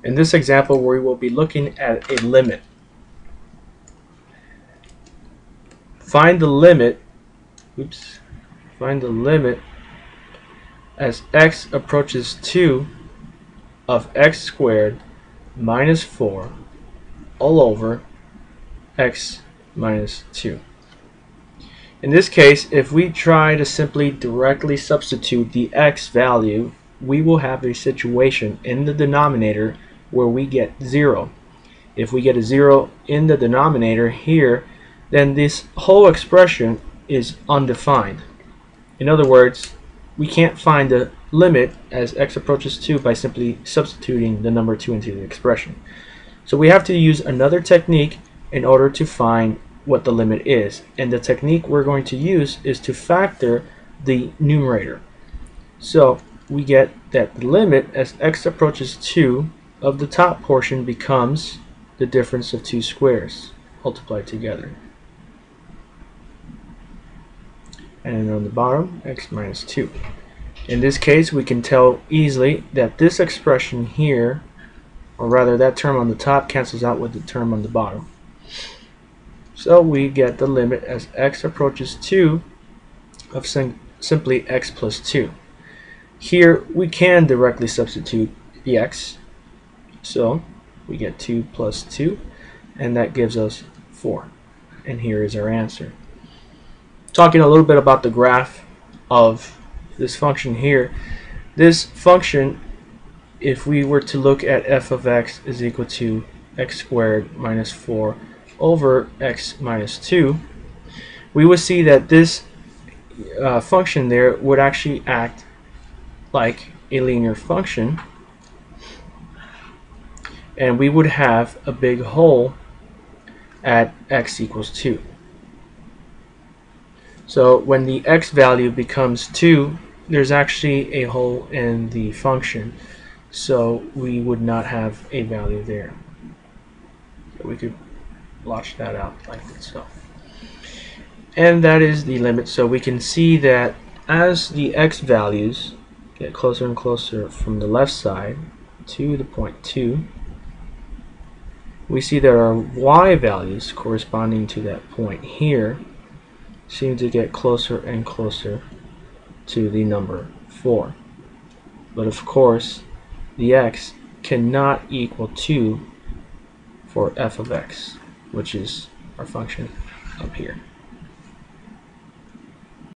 In this example, we will be looking at a limit. Find the limit, find the limit as x approaches 2 of x squared minus 4 all over x minus 2. In this case, if we try to simply directly substitute the x value, we will have a situation in the denominator where we get 0. If we get a 0 in the denominator here, then this whole expression is undefined. In other words, we can't find the limit as x approaches 2 by simply substituting the number 2 into the expression. So we have to use another technique in order to find what the limit is. And the technique we're going to use is to factor the numerator. So we get that the limit as x approaches 2 of the top portion becomes the difference of two squares multiplied together. And on the bottom, x minus 2. In this case, we can tell easily that this expression here, or rather that term on the top, cancels out with the term on the bottom. So we get the limit as x approaches 2 of simply x plus 2. Here we can directly substitute the x. So we get 2 plus 2, and that gives us 4. And here is our answer. Talking a little bit about the graph of this function here. This function, if we were to look at f of x is equal to x squared minus 4 over x minus 2, we would see that this function there would actually act like a linear function, and we would have a big hole at x equals 2. So when the x value becomes 2, there's actually a hole in the function, so we would not have a value there. So we could blotch that out like so. And that is the limit. So we can see that as the x values get closer and closer from the left side to the point 2, we see that our y values corresponding to that point here seem to get closer and closer to the number 4. But of course, the x cannot equal 2 for f of x, which is our function up here.